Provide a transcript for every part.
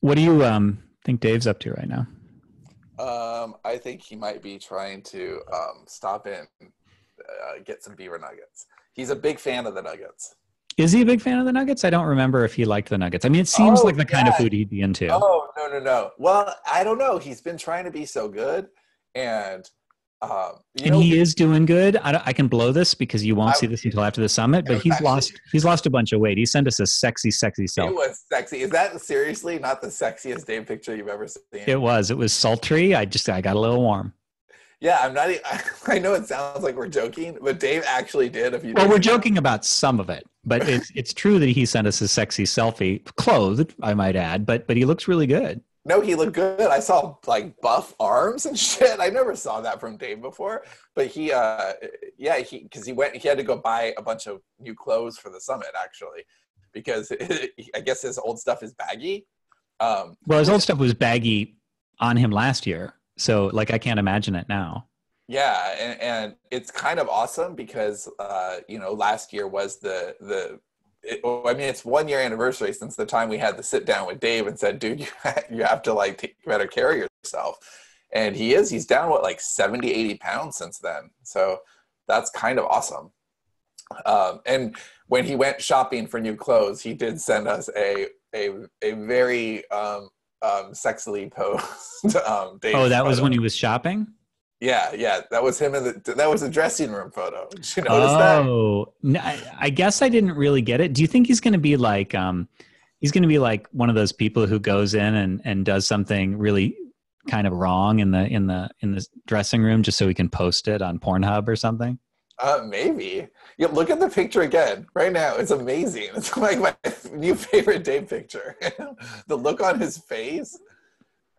What do you think Dave's up to right now? I think he might be trying to stop in, get some beaver nuggets. He's a big fan of the nuggets. Is he a big fan of the Nuggets? I don't remember if he liked the Nuggets. I mean, it seems like Oh the kind of yeah. food he'd be into. Oh no no no. Well, I don't know. He's been trying to be so good, and you And know, he is doing good. I can blow this because you won't I see this until after the summit. it But was actually he's lost a bunch of weight. He sent us a sexy, sexy it selfie. was sexy. Is that seriously not the sexiest Dave picture you've ever seen? It was sultry. I got a little warm. Yeah, I'm not. I know it sounds like we're joking, but Dave actually did a few Well, days we're ago. joking about some of it, but it's true that he sent us a sexy selfie, clothed, I might add. But he looks really good. No, he looked good. I saw like buff arms and shit. I never saw that from Dave before. But yeah, because he had to go buy a bunch of new clothes for the summit actually, because I guess his old stuff is baggy. Well, his Which old stuff was baggy on him last year, so like I can't imagine it now. Yeah, and it's kind of awesome because last year was I mean, it's 1 year anniversary since the time we had the sit down with Dave and said, dude, you have to like take better care of yourself. And he's down what, like 70, 80 pounds since then. So that's kind of awesome. And when he went shopping for new clothes, he did send us a very sexily posed Dave Oh, that was photo. when he was shopping. Yeah, that was him that was a dressing room photo. Did you notice that? Oh, I guess I didn't really get it. Do you think he's going to be like he's going to be like one of those people who goes in and does something really kind of wrong in the dressing room just so he can post it on Pornhub or something? Maybe. Yeah, look at the picture again right now. It's amazing. It's like my new favorite Dave picture. The look on his face.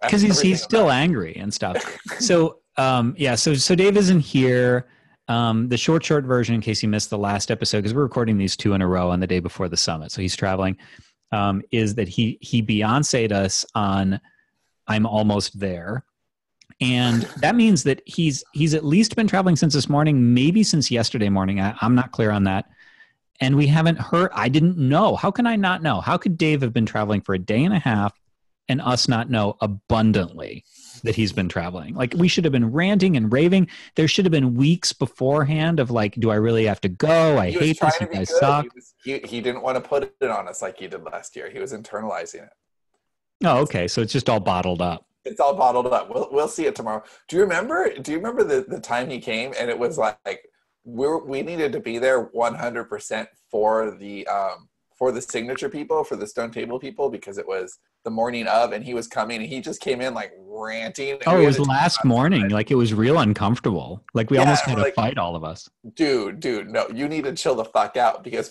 Because Everything he's about still angry and stuff. So yeah, so Dave isn't here. The short version, in case you missed the last episode, because we're recording these two in a row on the day before the summit, so he's traveling. Is that he Beyonce'd us on "I'm Almost There," and that means that he's at least been traveling since this morning, maybe since yesterday morning. I'm not clear on that, and we haven't heard. I didn't know. How can I not know? How could Dave have been traveling for a day and a half and us not know abundantly that he's been traveling? Like, we should have been ranting and raving. There should have been weeks beforehand of like, do I really have to go? I He was hate this. trying You to be guys good. suck. He didn't want to put it on us like he did last year. He was internalizing it. Oh, okay. So it's just all bottled up. It's all bottled up. We'll see it tomorrow. Do you remember the time he came and it was like we needed to be there 100% for the signature people, for the stone table people, because it was the morning of and he was coming and he just came in like ranting and Oh, we it had was to take him last morning. outside. Like, it was real uncomfortable. Like, we Yeah, almost and had we're a like, fight, all of us. dude, no, you need to chill the fuck out because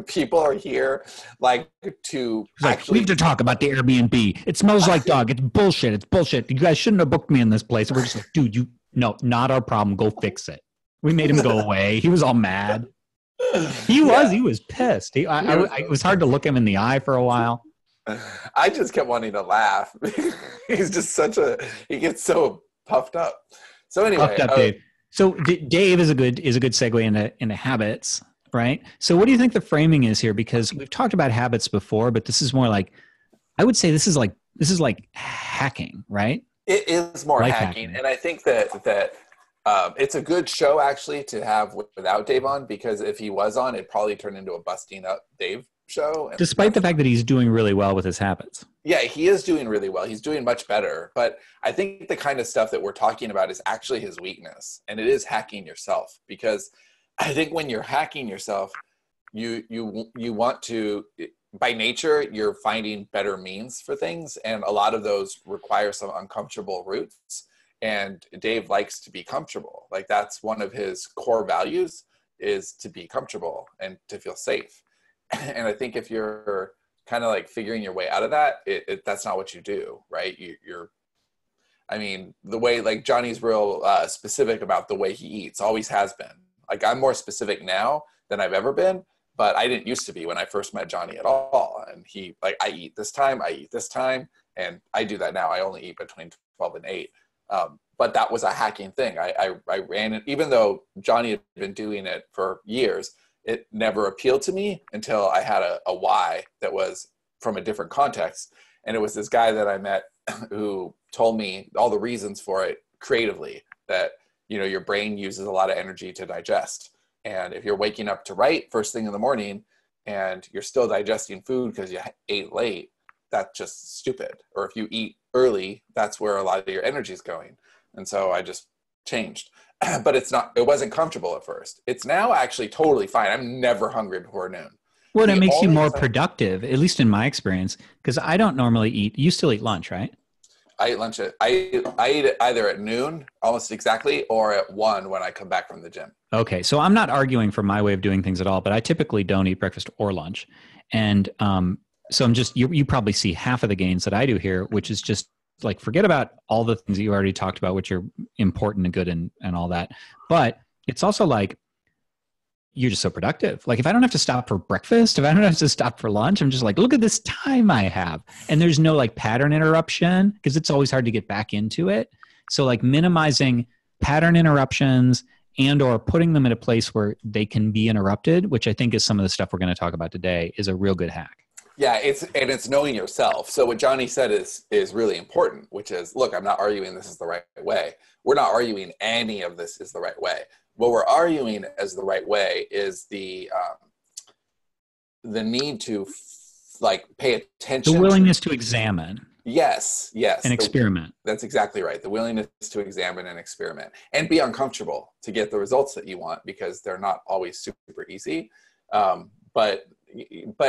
people are here like to He's like, we actually. have to talk about the Airbnb. It smells like dog. It's bullshit. It's bullshit. You guys shouldn't have booked me in this place. And we're just like, dude, no, not our problem. Go fix it. We made him go away. He was all mad. Yeah, He was pissed. he was It really was hard to look him in the eye for a while. I just kept wanting to laugh. He's just he gets so puffed up. So Puffed anyway, up Dave. So Dave is a good segue into habits, right? So what do you think the framing is here? Because we've talked about habits before, but this is more like, I would say this is like hacking, right? it is more Life hacking, hacking. and I think that it's a good show actually to have without Dave on, because if he was on, it'd probably turn into a busting up Dave show, and Despite the that's fact that he's doing really well with his habits. yeah, he is doing really well. He's doing much better. But I think the kind of stuff that we're talking about is actually his weakness. And it is hacking yourself. Because I think when you're hacking yourself, you want to, by nature, you're finding better means for things. And a lot of those require some uncomfortable routes. And Dave likes to be comfortable. Like, that's one of his core values, is to be comfortable and to feel safe. And I think if you're kind of like figuring your way out of that, that's not what you do, right? I mean, the way, like, Johnny's real specific about the way he eats, always has been. Like, I'm more specific now than I've ever been, but I didn't used to be when I first met Johnny at all. And he, like, I eat this time, and I do that now. I only eat between 12 and 8. But that was a hacking thing. I ran it, even though Johnny had been doing it for years, it never appealed to me until I had a why that was from a different context. And it was this guy that I met who told me all the reasons for it creatively, that, you know, your brain uses a lot of energy to digest. And if you're waking up to write first thing in the morning and you're still digesting food because you ate late, that's just stupid. Or if you eat early, that's where a lot of your energy is going. And so I just changed. But it wasn't comfortable at first. It's now actually totally fine. I'm never hungry before noon. Well, it makes you more productive, at least in my experience, because I don't normally eat. You still eat lunch, right? I eat lunch I eat it either at noon, almost exactly, or at 1 when I come back from the gym. Okay, so I'm not arguing for my way of doing things at all, but I typically don't eat breakfast or lunch. And so I'm just, you probably see half of the gains that I do here, which is just like, forget about all the things that you already talked about, which are important and good and all that. But it's also like, you're just so productive. Like if I don't have to stop for breakfast, if I don't have to stop for lunch, I'm just like, look at this time I have. And there's no like pattern interruption, because it's always hard to get back into it. So like minimizing pattern interruptions and or putting them in a place where they can be interrupted, which I think is some of the stuff we're going to talk about today, is a real good hack. Yeah, it's knowing yourself. So what Johnny said is really important, which is, look, I'm not arguing this is the right way. We're not arguing any of this is the right way. What we're arguing as the right way is the need to like pay attention. The willingness to examine. Yes. And experiment. That's exactly right. The willingness to examine and experiment and be uncomfortable to get the results that you want, because they're not always super easy. But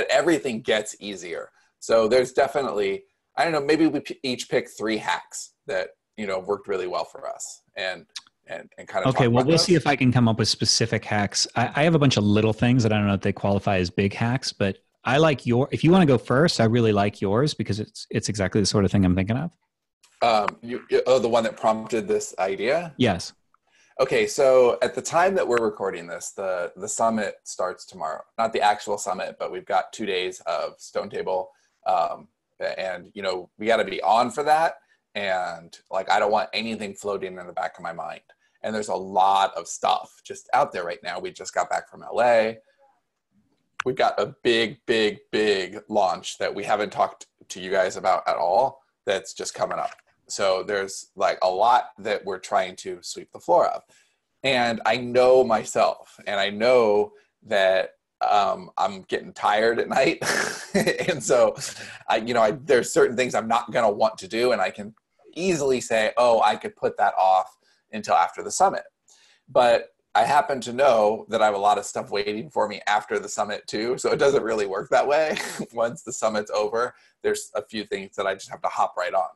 everything gets easier. So there's definitely, I don't know, maybe we each pick 3 hacks that, you know, worked really well for us and kind of. Okay. Well, we'll see if I can come up with specific hacks. I have a bunch of little things that I don't know if they qualify as big hacks, but I like if you want to go first, I really like yours because it's exactly the sort of thing I'm thinking of. The one that prompted this idea? Yes. Okay, so at the time that we're recording this, the summit starts tomorrow. Not the actual summit, but we've got 2 days of Stone Table. And, you know, we got to be on for that. And, like, I don't want anything floating in the back of my mind. And there's a lot of stuff just out there right now. We just got back from LA. We've got a big launch that we haven't talked to you guys about at all that's just coming up. So there's like a lot that we're trying to sweep the floor of. And I know myself, and I know that I'm getting tired at night. And so, there's certain things I'm not going to want to do. And I can easily say, oh, I could put that off until after the summit. But I happen to know that I have a lot of stuff waiting for me after the summit too. So it doesn't really work that way. Once the summit's over, there's a few things that I just have to hop right on.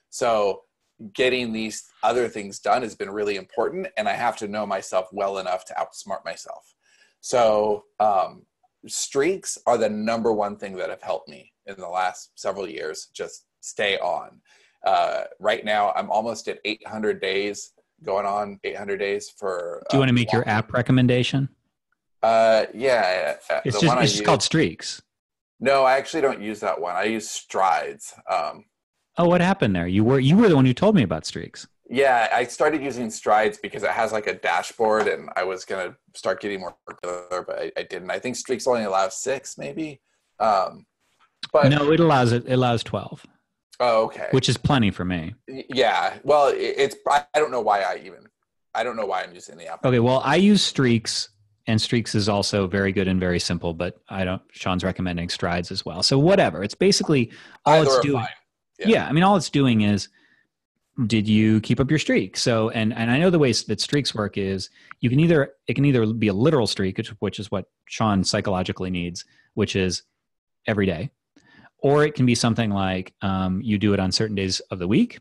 So getting these other things done has been really important, and I have to know myself well enough to outsmart myself. So streaks are the number one thing that have helped me in the last several years. Just stay on. Right now, I'm almost at 800 days, going on 800 days for. Do you want to make your app recommendation? Yeah. It's just called Streaks. No, I actually don't use that one. I use Strides. Oh, what happened there? You were the one who told me about Streaks. Yeah, I started using Strides because it has like a dashboard, and I was going to start getting more regular, but I didn't. I think Streaks only allows 6 maybe. But no, it allows 12. Oh, okay. Which is plenty for me. Yeah. Well, I don't know why I'm using the app. Okay, well, I use Streaks, and Streaks is also very good and very simple, but Sean's recommending Strides as well. So whatever. It's basically all it's doing. Yeah, I mean, all it's doing is, did you keep up your streak? So, and I know the ways that streaks work is it can either be a literal streak, which is what Sean psychologically needs, which is every day, or it can be something like you do it on certain days of the week,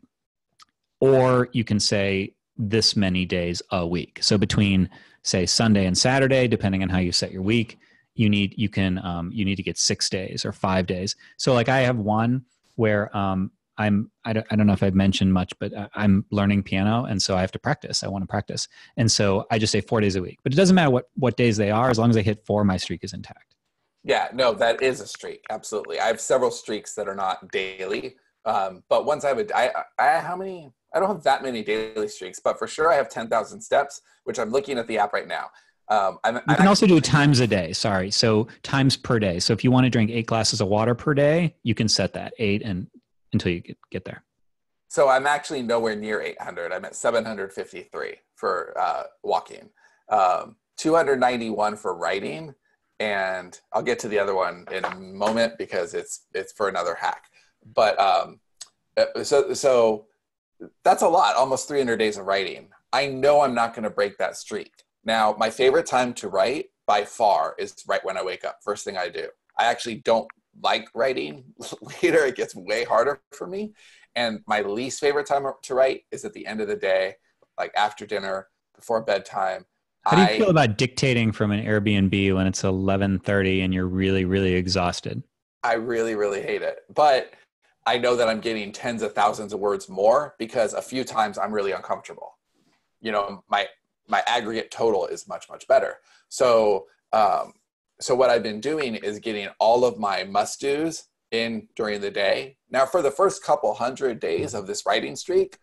or you can say this many days a week. So between say Sunday and Saturday, depending on how you set your week, you need to get 6 days or 5 days. So like I have one where I don't know if I've mentioned much, but I'm learning piano, and so I have to practice. I want to practice, and so I just say 4 days a week. But it doesn't matter what days they are, as long as I hit 4, my streak is intact. Yeah, no, that is a streak. Absolutely, I have several streaks that are not daily, but once I how many? I don't have that many daily streaks, but for sure I have 10,000 steps, which I'm looking at the app right now. You can also do times a day. Sorry. So times per day. So if you want to drink 8 glasses of water per day, you can set that 8 and until you get there? So I'm actually nowhere near 800. I'm at 753 for walking, 291 for writing, and I'll get to the other one in a moment because it's for another hack. But so that's a lot, almost 300 days of writing. I know I'm not going to break that streak. Now, my favorite time to write by far is right when I wake up, first thing I do. I actually don't like writing later. It gets way harder for me. And my least favorite time to write is at the end of the day, like after dinner, before bedtime. How do you feel about dictating from an Airbnb when it's 11:30 and you're really, really exhausted? I really, really hate it. But I know that I'm getting tens of thousands of words more because a few times I'm really uncomfortable. You know, my aggregate total is much, much better. So, so what I've been doing is getting all of my must-dos in during the day. Now, for the first couple hundred days of this writing streak,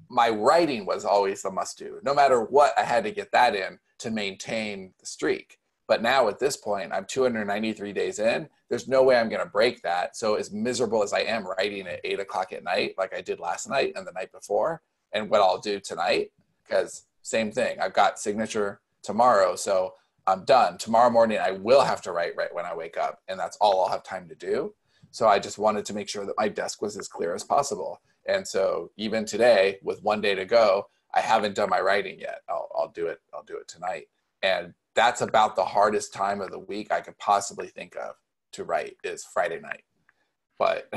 my writing was always the must-do. No matter what, I had to get that in to maintain the streak. But now at this point, I'm 293 days in. There's no way I'm going to break that. So as miserable as I am writing at 8 o'clock at night, like I did last night and the night before, and what I'll do tonight, because same thing, I've got signature tomorrow. So I'm done. Tomorrow morning, I will have to write right when I wake up. And that's all I'll have time to do. So I just wanted to make sure that my desk was as clear as possible. And so even today, with one day to go, I haven't done my writing yet. I'll do it. I'll do it tonight. And that's about the hardest time of the week I could possibly think of to write is Friday night. But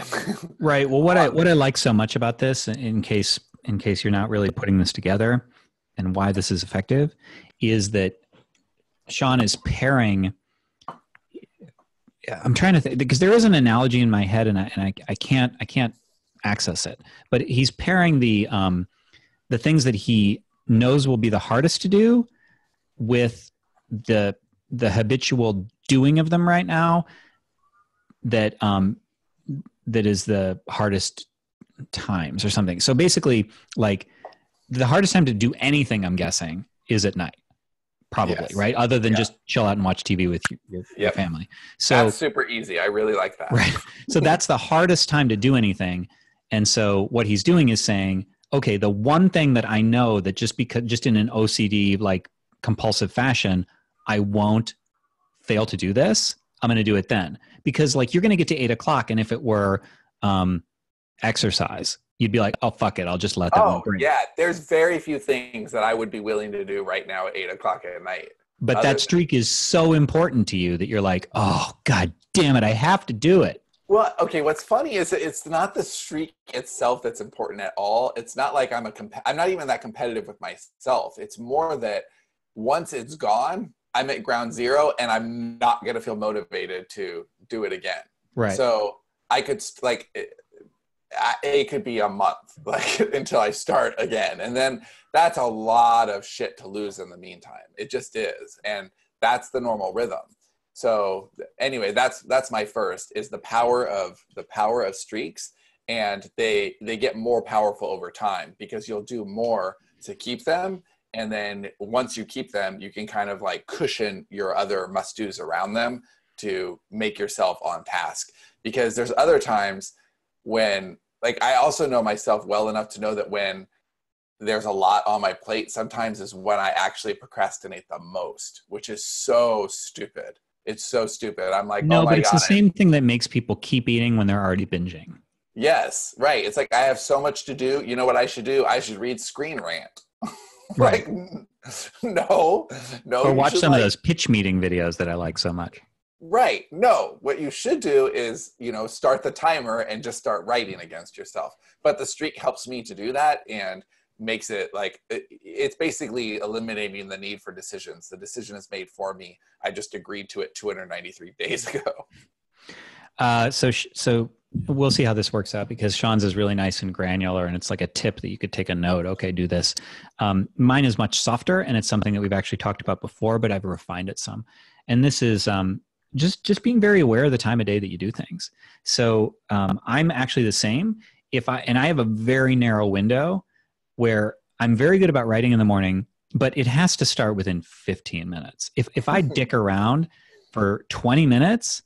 right. Well, what I like so much about this, in case you're not really putting this together, and why this is effective, is that Sean is pairing. I'm trying to think because there is an analogy in my head, and I can't access it. But he's pairing the things that he knows will be the hardest to do with the habitual doing of them right now that is the hardest times or something. So basically, like the hardest time to do anything, I'm guessing, is at night. Probably, yes. Right? Other than just chill out and watch TV with your family. So that's super easy. I really like that. Right. So that's the hardest time to do anything. And so what he's doing is saying, okay, the one thing that I know that just in an OCD, like compulsive fashion, I won't fail to do this. I'm going to do it then. Because like you're going to get to 8 o'clock. And if it were exercise, you'd be like, oh, fuck it. I'll just let that one bring. Yeah. There's very few things that I would be willing to do right now at 8 o'clock at night. But that streak is so important to you that you're like, oh, God damn it. I have to do it. Well, okay. What's funny is that it's not the streak itself that's important at all. It's not like I'm not even that competitive with myself. It's more that once it's gone, I'm at ground zero and I'm not going to feel motivated to do it again. Right. So I could it could be a month like until I start again. And then that's a lot of shit to lose in the meantime. It just is. And that's the normal rhythm. So anyway, that's my first is the power of streaks. And they get more powerful over time because you'll do more to keep them. And then once you keep them, you can kind of like cushion your other must-dos around them to make yourself on task. Because there's other times when, like, I also know myself well enough to know that when there's a lot on my plate, sometimes is when I actually procrastinate the most, which is so stupid. It's so stupid. I'm like, no, oh my but it's God, the same thing that makes people keep eating when they're already binging. Yes, right. It's like I have so much to do. You know what I should do? I should read Screen Rant. Right. Like, no. Or watch some of those pitch meeting videos that I like so much. Right. No, what you should do is, start the timer and just start writing against yourself. But the streak helps me to do that and makes it like, it's basically eliminating the need for decisions. The decision is made for me. I just agreed to it 293 days ago. So we'll see how this works out because Sean's is really nice and granular and it's like a tip that you could take a note. Okay, do this. Mine is much softer and it's something that we've actually talked about before, but I've refined it some. And this is just being very aware of the time of day that you do things. So I'm actually the same. I have a very narrow window where I'm very good about writing in the morning, but it has to start within 15 minutes. If I dick around for 20 minutes,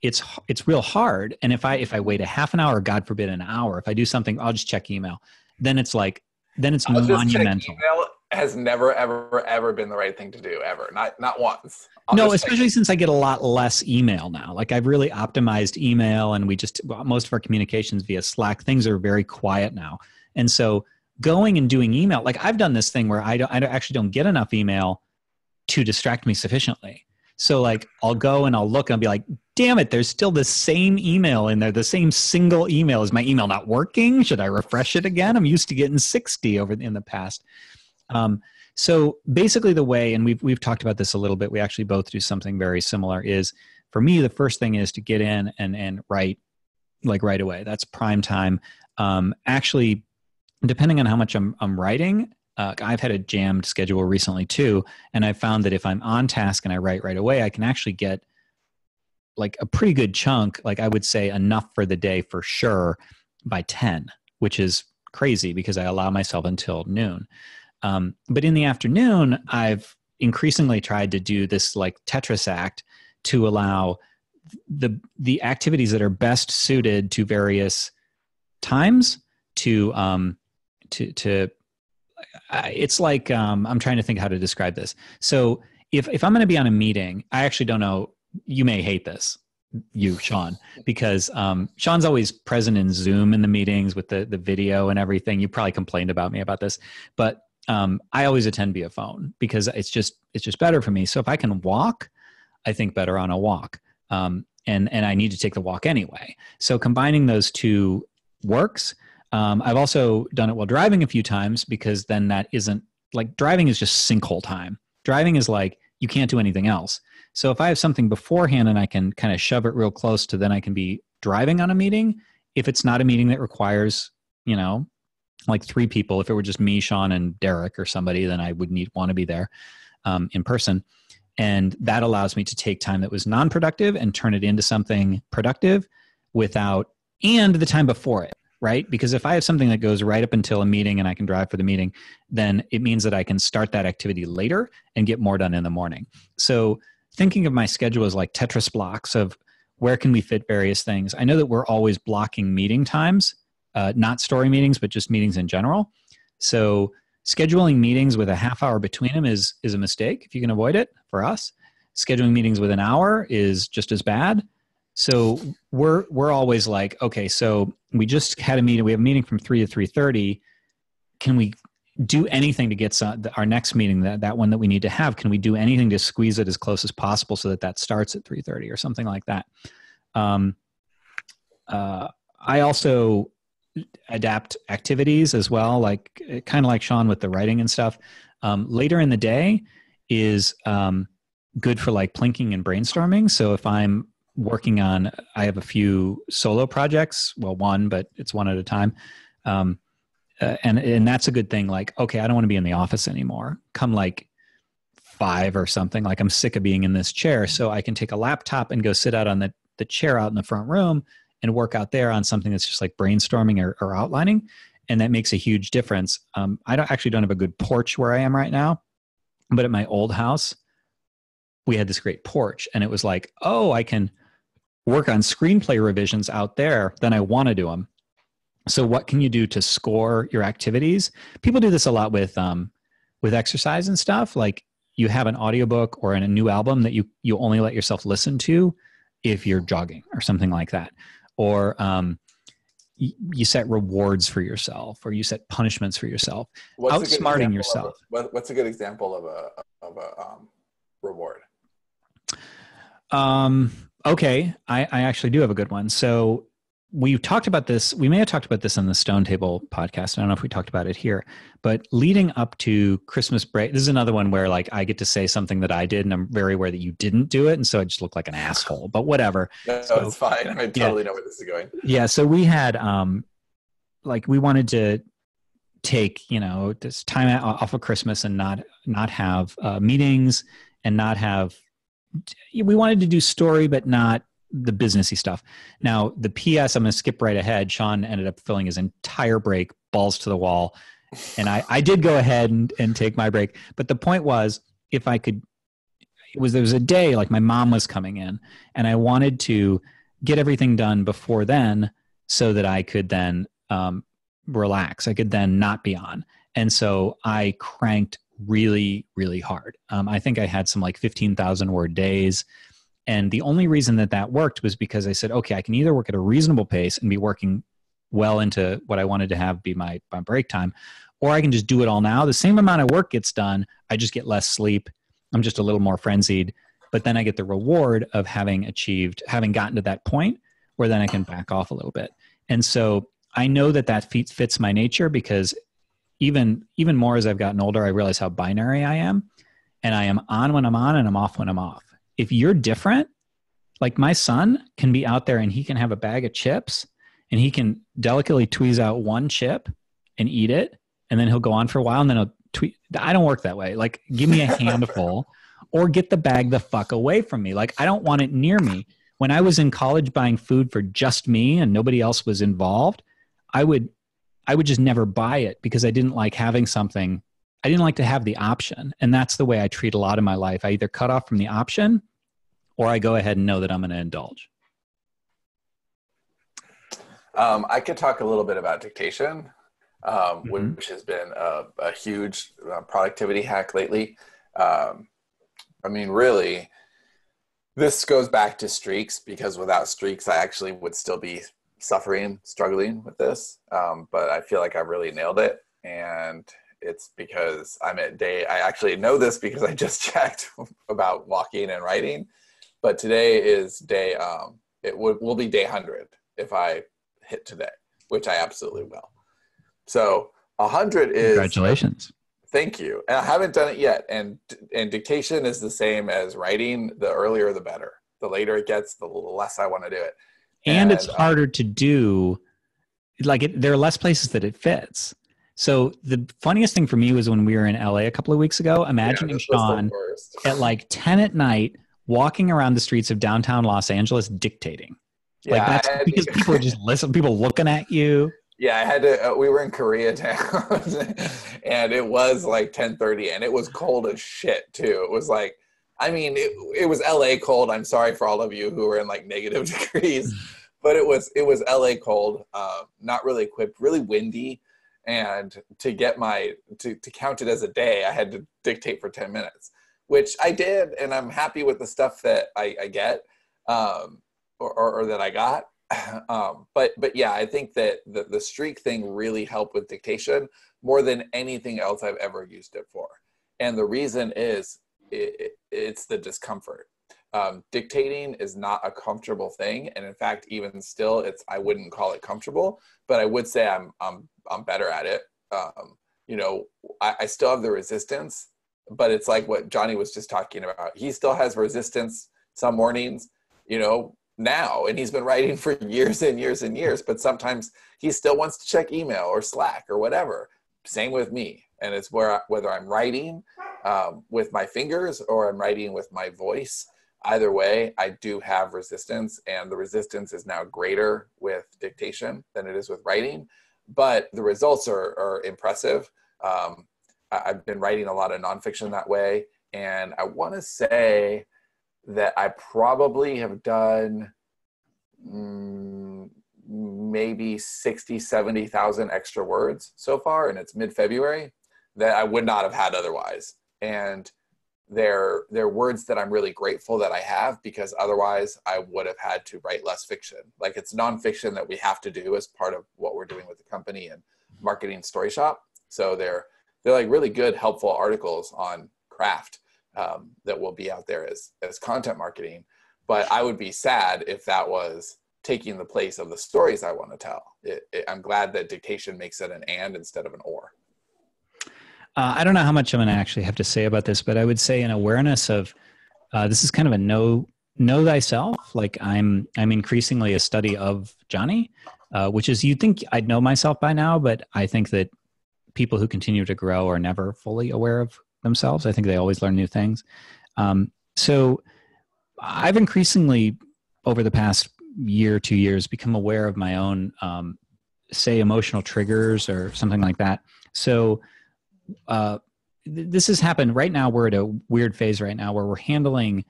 it's real hard. And if I wait a half an hour, God forbid an hour, if I do something, I'll just check email. Then it's monumental. Email has never, ever, ever been the right thing to do, ever. Not once. No, especially since I get a lot less email now. Like I've really optimized email, and most of our communications via Slack, things are very quiet now. And so going and doing email, like I've done this thing where I actually don't get enough email to distract me sufficiently. So like I'll go and I'll look and I'll be like, damn it, there's still the same email in there, the same single email. Is my email not working? Should I refresh it again? I'm used to getting 60 in the past. So basically the way, and we've talked about this a little bit, we actually both do something very similar, is for me, the first thing is to get in and write like right away. That's prime time. Actually, depending on how much I'm writing, I've had a jammed schedule recently too. And I found that if I'm on task and I write right away, I can actually get like a pretty good chunk, like I would say enough for the day for sure by 10, which is crazy because I allow myself until noon. But in the afternoon, I've increasingly tried to do this like Tetris act to allow the activities that are best suited to various times it's like, I'm trying to think how to describe this. So if I'm going to be on a meeting, I actually don't know, you may hate this, Sean, because Sean's always present in Zoom in the meetings with the video and everything. You probably complained about me about this, but I always attend via phone because it's just better for me. So if I can walk, I think better on a walk. And I need to take the walk anyway. So combining those two works. I've also done it while driving a few times because then that isn't like driving is just sinkhole time. Driving is like, you can't do anything else. So if I have something beforehand and I can kind of shove it real close to then I can be driving on a meeting, if it's not a meeting that requires, like 3 people, if it were just me, Sean, and Derek or somebody, then I would want to be there in person. And that allows me to take time that was non-productive and turn it into something productive and the time before it, right? Because if I have something that goes right up until a meeting and I can drive for the meeting, then it means that I can start that activity later and get more done in the morning. So thinking of my schedule as like Tetris blocks of where can we fit various things. I know that we're always blocking meeting times, not story meetings, but just meetings in general. So scheduling meetings with a half hour between them is a mistake if you can avoid it for us. Scheduling meetings with an hour is just as bad. So we're always like, okay, so we just had a meeting. We have a meeting from 3 to 3:30. Can we do anything to get our next meeting, that one that we need to have? Can we do anything to squeeze it as close as possible so that starts at 3:30 or something like that? I also adapt activities as well, like kind of like Sean with the writing and stuff. Later in the day is good for like plinking and brainstorming. So if I'm working on, I have a few solo projects, well, one, but it's one at a time. And that's a good thing. Like, okay, I don't want to be in the office anymore. Come like 5 or something, like I'm sick of being in this chair. So I can take a laptop and go sit out on the chair out in the front room and work out there on something that's just like brainstorming or outlining. And that makes a huge difference. I don't have a good porch where I am right now, but at my old house, we had this great porch and it was like, oh, I can work on screenplay revisions out there, then I want to do them. So what can you do to score your activities? People do this a lot with exercise and stuff. Like you have an audiobook or a new album that you only let yourself listen to if you're jogging or something like that. Or you set rewards for yourself or you set punishments for yourself. Outsmarting yourself. What's a good example of a reward? Okay, I actually do have a good one. So we talked about this. We may have talked about this on the Stone Table podcast. I don't know if we talked about it here, but leading up to Christmas break, this is another one where like I get to say something that I did and I'm very aware that you didn't do it. And so I just look like an asshole, but whatever. No, it's fine. I totally know where this is going. Yeah. So we had, we wanted to take, this time off of Christmas and not have meetings and not have, we wanted to do story, but not the businessy stuff. Now, the PS, I'm going to skip right ahead. Sean ended up filling his entire break, balls to the wall. And I did go ahead and take my break. But the point was, if I could, there was a day like my mom was coming in and I wanted to get everything done before then so that I could then relax. I could then not be on. And so I cranked really, really hard. I think I had some like 15,000 word days. And the only reason that worked was because I said, okay, I can either work at a reasonable pace and be working well into what I wanted to have be my break time, or I can just do it all now. The same amount of work gets done. I just get less sleep. I'm just a little more frenzied, but then I get the reward of having gotten to that point where then I can back off a little bit. And so I know that fits my nature, because even more as I've gotten older, I realize how binary I am, and I am on when I'm on and I'm off when I'm off. If you're different, like my son can be out there and he can have a bag of chips and he can delicately tweeze out one chip and eat it, and then he'll go on for a while and then he'll tweet. I don't work that way. Like, give me a handful or get the bag the fuck away from me. Like, I don't want it near me. When I was in college buying food for just me and nobody else was involved, I would just never buy it because I didn't like having something. I didn't like to have the option. And that's the way I treat a lot of my life. I either cut off from the option or I go ahead and know that I'm going to indulge. I could talk a little bit about Dictation, which has been a huge productivity hack lately. I mean, really, this goes back to streaks, because without streaks, I actually would still be struggling with this. But I feel like I really nailed it. And it's because I actually know this because I just checked about walking and writing. But today is it will be day 100 if I hit today, which I absolutely will. So 100 is... Congratulations. Thank you. And I haven't done it yet. And dictation is the same as writing. The earlier, the better. The later it gets, the less I want to do it. And it's harder to do. Like, there are less places that it fits. So the funniest thing for me was when we were in LA a couple of weeks ago, imagining Sean at like 10 at night, walking around the streets of downtown Los Angeles dictating. Like, that's because people are just listening, people looking at you. Yeah, I had to, we were in Koreatown and it was like 10:30 and it was cold as shit too. It was like, I mean, it was LA cold. I'm sorry for all of you who were in like negative degrees, but it was LA cold, not really equipped, really windy. And to get to count it as a day, I had to dictate for 10 minutes, which I did. And I'm happy with the stuff that I get, or that I got. But yeah, I think that the streak thing really helped with dictation more than anything else I've ever used it for. And the reason is it's the discomfort. Dictating is not a comfortable thing. And in fact, even still, I wouldn't call it comfortable, but I would say I'm better at it. I still have the resistance, but it's like what Johnny was just talking about. He still has resistance some mornings, now, and he's been writing for years and years and years, but sometimes he still wants to check email or Slack or whatever. Same with me. And it's whether I'm writing with my fingers or I'm writing with my voice, either way, I do have resistance, and the resistance is now greater with dictation than it is with writing, but the results are impressive. I've been writing a lot of nonfiction that way, and I want to say that I probably have done maybe 60, 70,000 extra words so far, and it's mid-February, that I would not have had otherwise. And they're words that I'm really grateful that I have, because otherwise I would have had to write less fiction. Like, it's nonfiction that we have to do as part of what we're doing with the company and marketing Story Shop. So they're like really good, helpful articles on craft that will be out there as content marketing. But I would be sad if that was taking the place of the stories I want to tell. I'm glad that dictation makes it an and instead of an or. I don't know how much I'm going to actually have to say about this, but I would say an awareness of this is kind of a know thyself. Like, I'm increasingly a study of Johnny, which is, you'd think I'd know myself by now, but I think that people who continue to grow are never fully aware of themselves. I think they always learn new things. So I've increasingly, over the past year, 2 years, become aware of my own, say, emotional triggers or something like that. So this has happened right now. We're at a weird phase right now where we're handling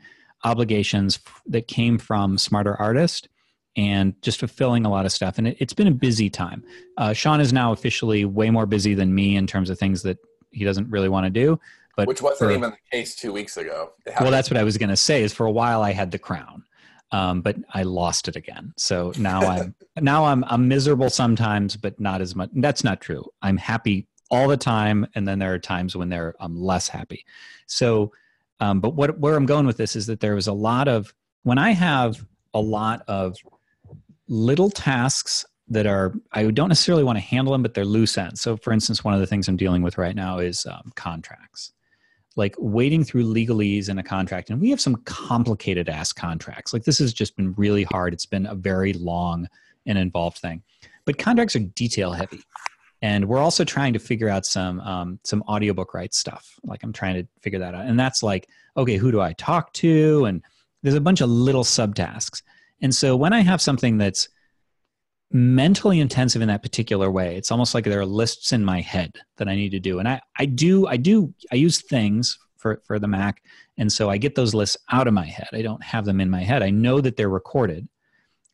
obligations that came from Smarter Artist. and just fulfilling a lot of stuff. And it's been a busy time. Sean is now officially way more busy than me in terms of things that he doesn't really want to do. But which wasn't even the case 2 weeks ago. Well, that's what I was going to say. Is for a while I had the crown, but I lost it again. So now I'm miserable sometimes, but not as much. That's not true. I'm happy all the time, and then there are times when I'm less happy. So, but where I'm going with this is that there was a lot of, when I have a lot of little tasks that I don't necessarily want to handle them, but they're loose ends. So, for instance, one of the things I'm dealing with right now is contracts. Like wading through legalese in a contract. And we have some complicated ass contracts. Like this has just been really hard. It's been a very long and involved thing. But contracts are detail heavy. And we're also trying to figure out some audiobook rights stuff. Like I'm trying to figure that out. And that's like, okay, who do I talk to? And there's a bunch of little subtasks. And so when I have something that's mentally intensive in that particular way, it's almost like there are lists in my head that I need to do. And I use things for the Mac. And so I get those lists out of my head. I don't have them in my head. I know that they're recorded,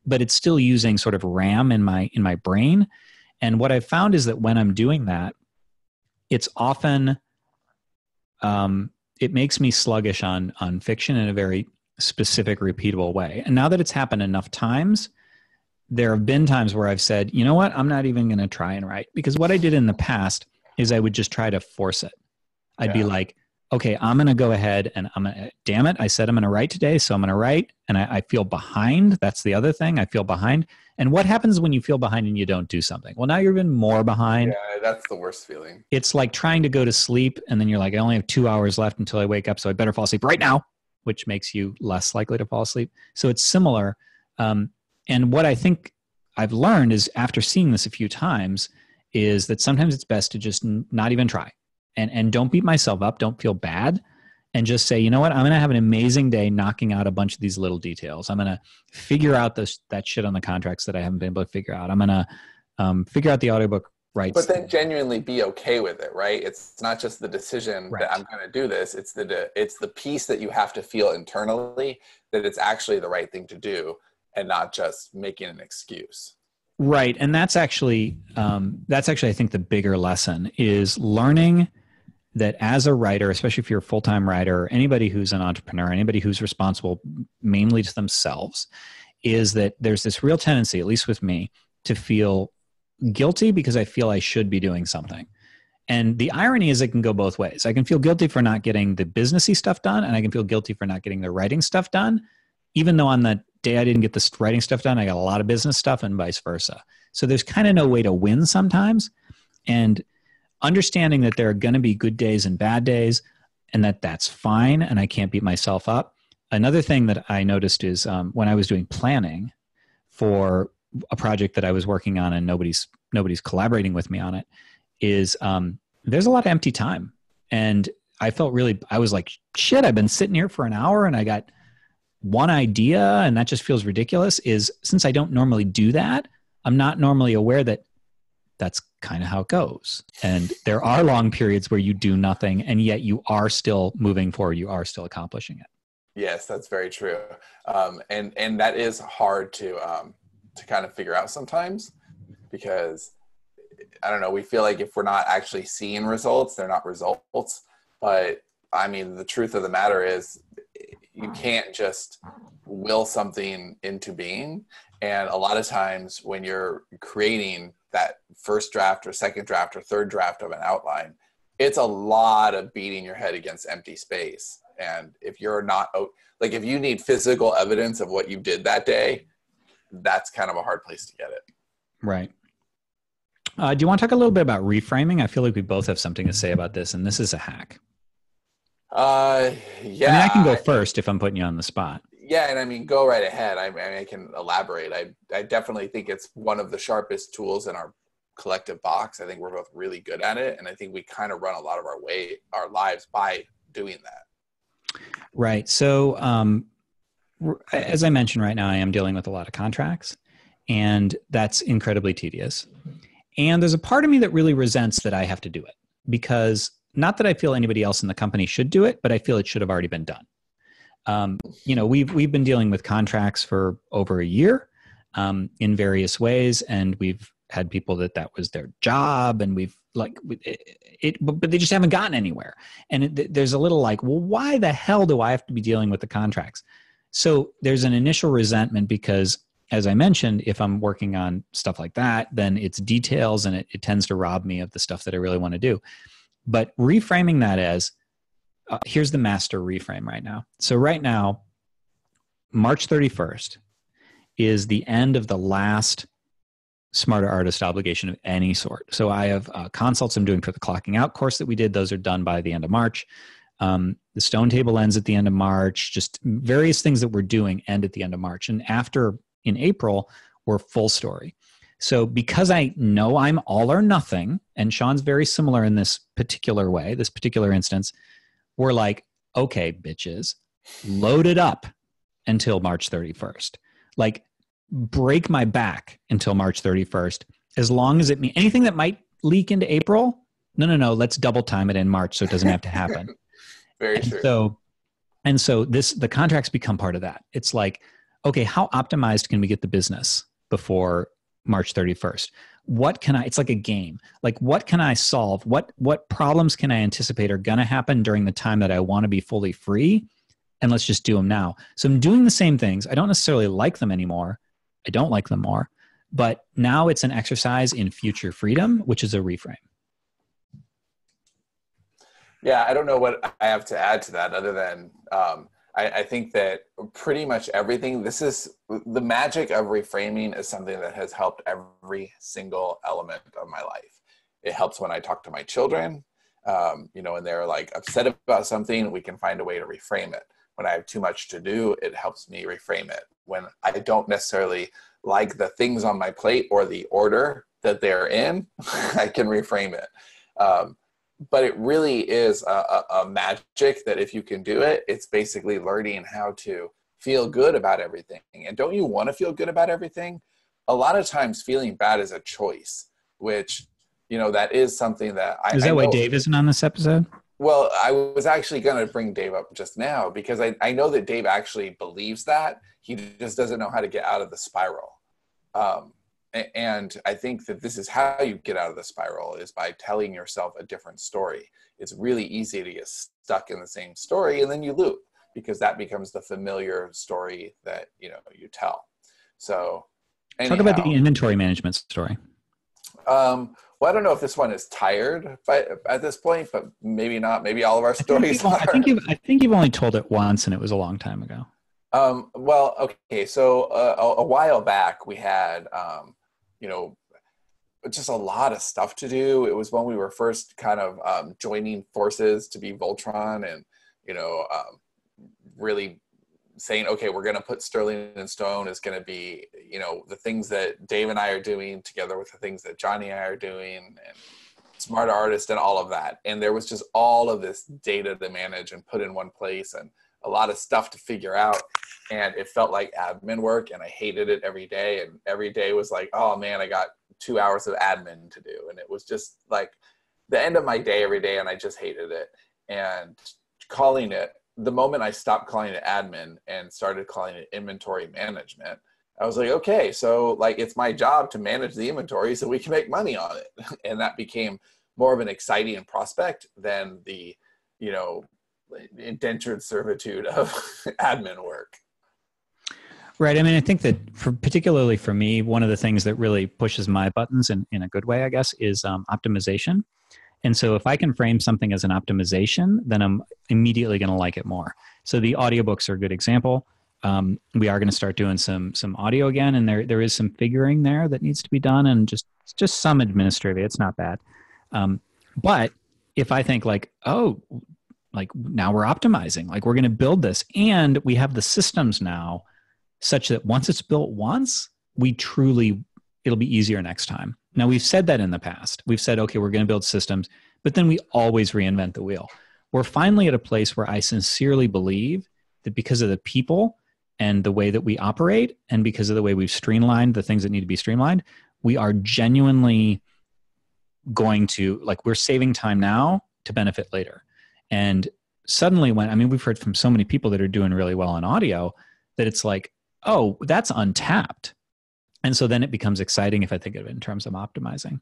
but it's still using sort of RAM in my brain. And what I've found is that when I'm doing that, it's often, it makes me sluggish on fiction in a very specific, repeatable way. And now that it's happened enough times, there have been times where I've said, you know what, I'm not even going to try and write. Because what I did in the past is I would just try to force it. I'd be like, okay, I'm going to go ahead and damn it, I said I'm going to write today, so I'm going to write. And I feel behind. That's the other thing. I feel behind. And what happens when you feel behind and you don't do something? Well, now you're even more behind. Yeah, that's the worst feeling. It's like trying to go to sleep and then you're like, I only have 2 hours left until I wake up, so I better fall asleep right now, which makes you less likely to fall asleep. So it's similar. And what I think I've learned is, after seeing this a few times, is that sometimes it's best to just not even try, and don't beat myself up. Don't feel bad, and just say, you know what, I'm going to have an amazing day knocking out a bunch of these little details. I'm going to figure out that shit on the contracts that I haven't been able to figure out. I'm going to figure out the audiobook rights. But then genuinely be okay with it, right? It's not just the decision that I'm going to do this. It's the piece that you have to feel internally that it's actually the right thing to do, and not just making an excuse. Right. And that's actually, I think the bigger lesson is learning that as a writer, especially if you're a full-time writer, or anybody who's an entrepreneur, anybody who's responsible mainly to themselves, is that there's this real tendency, at least with me, to feel guilty because I feel I should be doing something. And the irony is it can go both ways. I can feel guilty for not getting the businessy stuff done, and I can feel guilty for not getting the writing stuff done, even though on the day I didn't get the writing stuff done, I got a lot of business stuff, and vice versa. So there's kind of no way to win sometimes. And understanding that there are going to be good days and bad days, and that's fine, and I can't beat myself up. Another thing that I noticed is when I was doing planning for a project that I was working on and nobody's collaborating with me on it, is there's a lot of empty time. And I was like, shit, I've been sitting here for an hour and I got one idea, and that just feels ridiculous. Is since I don't normally do that, I'm not normally aware that that's kind of how it goes. And there are long periods where you do nothing, and yet you are still moving forward. You are still accomplishing it. Yes, that's very true. And that is hard to kind of figure out sometimes, because I don't know, we feel like if we're not actually seeing results, they're not results. But I mean, the truth of the matter is, you can't just will something into being. And a lot of times when you're creating that first draft or second draft or third draft of an outline, it's a lot of beating your head against empty space. And if you're not, like, if you need physical evidence of what you did that day, that's kind of a hard place to get it. Right. Do you want to talk a little bit about reframing? I feel like we both have something to say about this, and this is a hack. Yeah. I mean, I can go first if I'm putting you on the spot. Yeah, and I mean, go right ahead. I can elaborate. I definitely think it's one of the sharpest tools in our collective box. I think we're both really good at it, and I think we kind of run a lot of our lives by doing that. Right. So, as I mentioned, right now I am dealing with a lot of contracts, and that's incredibly tedious. And there's a part of me that really resents that I have to do it, because not that I feel anybody else in the company should do it, but I feel it should have already been done. We've been dealing with contracts for over a year. in various ways. And we've had people that was their job, and we've like but they just haven't gotten anywhere. And there's a little like, well, why the hell do I have to be dealing with the contracts? So there's an initial resentment because, as I mentioned, if I'm working on stuff like that, then it's details and it tends to rob me of the stuff that I really want to do. But reframing that as, here's the master reframe right now. So right now, March 31st is the end of the last Smarter Artist obligation of any sort. So I have consults I'm doing for the clocking out course that we did. Those are done by the end of March. The Stone Table ends at the end of March. Just various things that we're doing end at the end of March. And after, in April, we're full story. So because I know I'm all or nothing, and Sean's very similar in this particular way, this particular instance, we're like, okay, bitches, load it up until March 31st. Like, break my back until March 31st. As long as it means anything that might leak into April, no, let's double time it in March so it doesn't have to happen. Very true. So the contracts become part of that. It's like, okay, how optimized can we get the business before March 31st? It's like a game. Like, what can I solve? What problems can I anticipate are going to happen during the time that I want to be fully free? And let's just do them now. So I'm doing the same things. I don't necessarily like them anymore. I don't like them more. But now it's an exercise in future freedom, which is a reframe. Yeah, I don't know what I have to add to that other than I think that pretty much everything, the magic of reframing is something that has helped every single element of my life. It helps when I talk to my children, and they're like upset about something, we can find a way to reframe it. When I have too much to do, it helps me reframe it. When I don't necessarily like the things on my plate or the order that they're in, I can reframe it. But it really is a magic that if you can do it, it's basically learning how to feel good about everything. And don't you want to feel good about everything? A lot of times feeling bad is a choice, which, that is something that Is that why Dave isn't on this episode? Well, I was actually going to bring Dave up just now because I know that Dave actually believes that. He just doesn't know how to get out of the spiral. And I think that this is how you get out of the spiral, is by telling yourself a different story. It's really easy to get stuck in the same story, and then you loop because that becomes the familiar story that you tell. So anyhow, talk about the inventory management story. Well, I don't know if this one is tired at this point, but maybe not. Maybe all of our stories are. I think you've only told it once, and it was a long time ago. Well, okay. So a while back, we had, just a lot of stuff to do. It was when we were first kind of joining forces to be Voltron, and really saying, okay, we're going to put Sterling and Stone is going to be, the things that Dave and I are doing together with the things that Johnny and I are doing, and Smarter Artist and all of that. And there was just all of this data to manage and put in one place, and a lot of stuff to figure out. And it felt like admin work, and I hated it every day. And every day was like, oh man, I got 2 hours of admin to do. And it was just like the end of my day every day, and I just hated it. And the moment I stopped calling it admin and started calling it inventory management, I was like, okay, so like it's my job to manage the inventory so we can make money on it. And that became more of an exciting prospect than the, indentured servitude of admin work. Right. I mean, I think that particularly for me, one of the things that really pushes my buttons in a good way, I guess, is optimization. And so if I can frame something as an optimization, then I'm immediately going to like it more. So the audiobooks are a good example. We are going to start doing some audio again, and there is some figuring there that needs to be done, and just some administrative. It's not bad. But if I think like, oh, like now we're optimizing, like we're going to build this, and we have the systems now such that once it's built once, it'll be easier next time. Now, we've said that in the past. We've said, okay, we're going to build systems, but then we always reinvent the wheel. We're finally at a place where I sincerely believe that because of the people and the way that we operate, and because of the way we've streamlined the things that need to be streamlined, we are genuinely going to, like, we're saving time now to benefit later. And suddenly we've heard from so many people that are doing really well on audio that it's like, oh, that's untapped. And so then it becomes exciting if I think of it in terms of optimizing.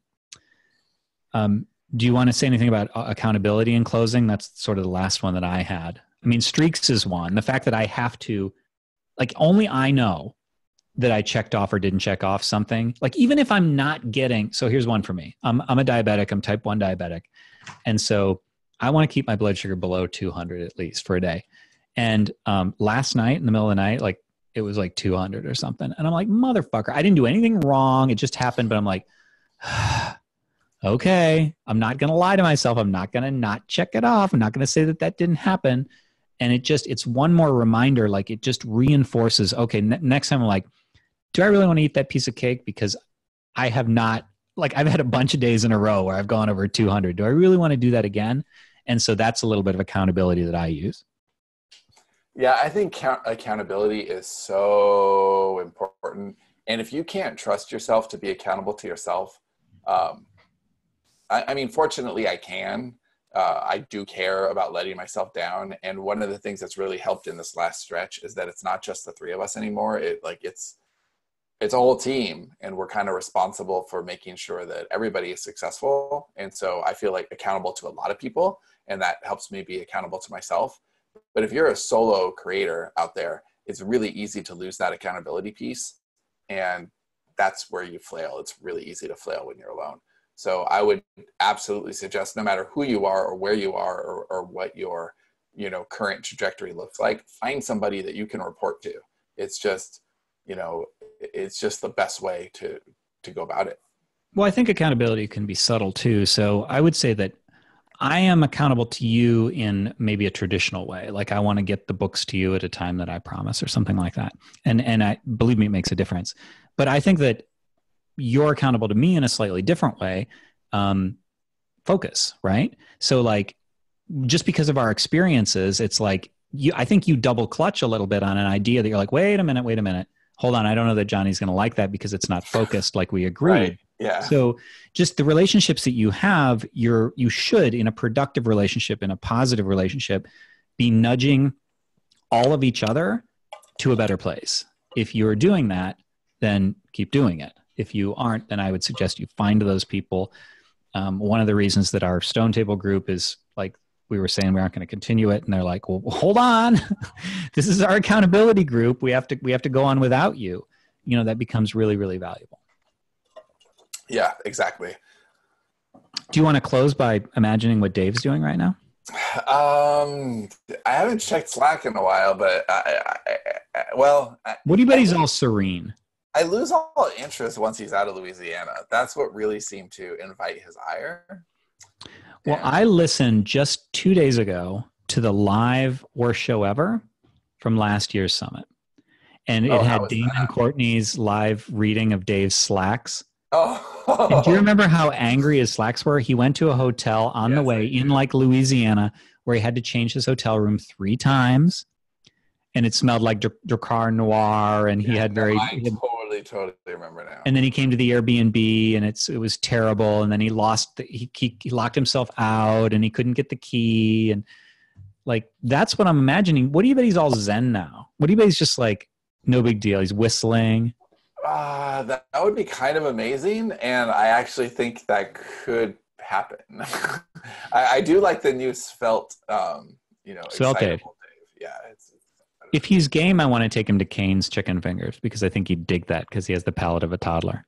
Do you want to say anything about accountability in closing? That's sort of the last one that I had. I mean, streaks is one. The fact that I have to, like, only I know that I checked off or didn't check off something. Like, even if I'm not getting, so here's one for me. I'm a diabetic. I'm type 1 diabetic. And so I want to keep my blood sugar below 200 at least for a day. And last night in the middle of the night, like, it was like 200 or something. And I'm like, motherfucker, I didn't do anything wrong. It just happened. But I'm like, okay, I'm not going to lie to myself. I'm not going to not check it off. I'm not going to say that that didn't happen. And it's one more reminder. Like, it just reinforces, okay, next time I'm like, do I really want to eat that piece of cake? Because I have not, like, I've had a bunch of days in a row where I've gone over 200. Do I really want to do that again? And so that's a little bit of accountability that I use. Yeah, I think accountability is so important. And if you can't trust yourself to be accountable to yourself, I mean, fortunately, I can. I do care about letting myself down. And one of the things that's really helped in this last stretch is that it's not just the three of us anymore. It's a whole team, and we're kind of responsible for making sure that everybody is successful. And so I feel like accountable to a lot of people, and that helps me be accountable to myself. But if you're a solo creator out there, it's really easy to lose that accountability piece. And that's where you flail. It's really easy to flail when you're alone. So I would absolutely suggest, no matter who you are or where you are or what your, current trajectory looks like, find somebody that you can report to. It's just, it's just the best way to go about it. Well, I think accountability can be subtle too. So I would say that I am accountable to you in maybe a traditional way. Like, I want to get the books to you at a time that I promise or something like that. And I believe me, it makes a difference. But I think that you're accountable to me in a slightly different way. Focus, right? So, like, just because of our experiences, it's like, I think you double clutch a little bit on an idea that you're like, wait a minute. Hold on. I don't know that Johnny's going to like that because it's not focused like we agreed. Right. Yeah. So just the relationships that you have, you should, in a productive relationship, in a positive relationship, be nudging all of each other to a better place. If you're doing that, then keep doing it. If you aren't, then I would suggest you find those people. One of the reasons that our Stone Table group is, like, we were saying we aren't going to continue it, and they're like, well, hold on. This is our accountability group. We have to go on without you. That becomes really, really valuable. Yeah, exactly. Do you want to close by imagining what Dave's doing right now? I haven't checked Slack in a while, but what do you bet he's all serene? I lose all interest once he's out of Louisiana. That's what really seemed to invite his ire. Well, I listened just 2 days ago to the live worst show ever from last year's summit. And it had Damon Courtney's live reading of Dave's slacks. Oh. And do you remember how angry his slacks were? He went to a hotel on the way in, like, Louisiana, where he had to change his hotel room 3 times. And it smelled like Dracar Noir, and he had totally remember now. And then he came to the Airbnb, and it was terrible. And then he locked himself out, and he couldn't get the key. And, like, that's what I'm imagining. What do you bet he's all zen now? What do you bet he's just like, no big deal? He's whistling. That would be kind of amazing, and I actually think that could happen. I do like the new svelte, Svelte Dave. Yeah, if he's game, I want to take him to Cane's Chicken Fingers because I think he'd dig that because he has the palate of a toddler.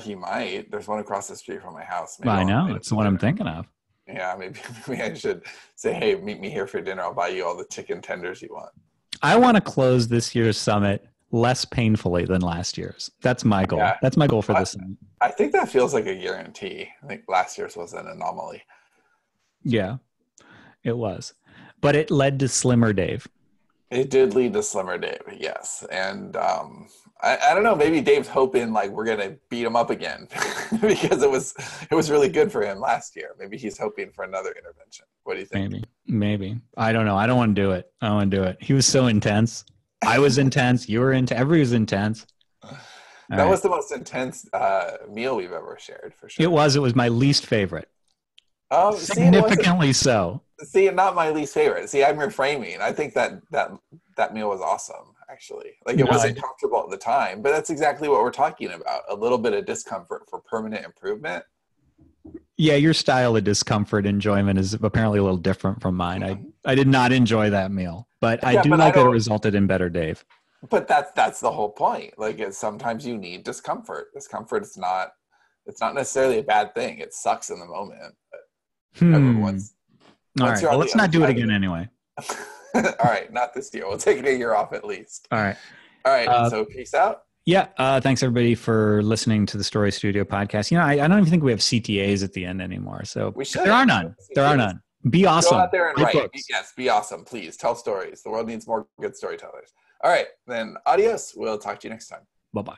He might. There's one across the street from my house. Maybe I know. That's the one I'm thinking of. Yeah, maybe I should say, hey, meet me here for dinner. I'll buy you all the chicken tenders you want. I want to close this year's summit less painfully than last year's. That's my goal. Yeah. That's my goal for this summit. I think that feels like a guarantee. I think last year's was an anomaly. Yeah, it was. But it led to Slimmer Dave. It did lead to Slimmer Dave, yes. And I don't know, maybe Dave's hoping, like, we're going to beat him up again because it was really good for him last year. Maybe he's hoping for another intervention. What do you think? Maybe. I don't know. I don't want to do it. I don't want to do it. He was so intense. I was intense. You were intense. Everybody was intense. That was the most intense meal we've ever shared, for sure. It was my least favorite. Oh, significantly so. See, not my least favorite. See, I'm reframing. I think that meal was awesome. actually. Like, it wasn't comfortable at the time, but that's exactly what we're talking about. A little bit of discomfort for permanent improvement. Yeah, your style of discomfort enjoyment is apparently a little different from mine. I did not enjoy that meal, but I do like that it resulted in better Dave. But that's the whole point. Like, sometimes you need discomfort. Discomfort is not, it's not necessarily a bad thing. It sucks in the moment. But all right. Well, let's not do it again anyway. All right, not this year. We'll take a year off at least. All right. So peace out. Yeah. Thanks everybody for listening to the Story Studio podcast. You know, I don't even think we have CTAs at the end anymore. So we should. There are none. Be awesome. Go out there and write. Yes, be awesome. Please tell stories. The world needs more good storytellers. All right, then adios. We'll talk to you next time. Bye-bye.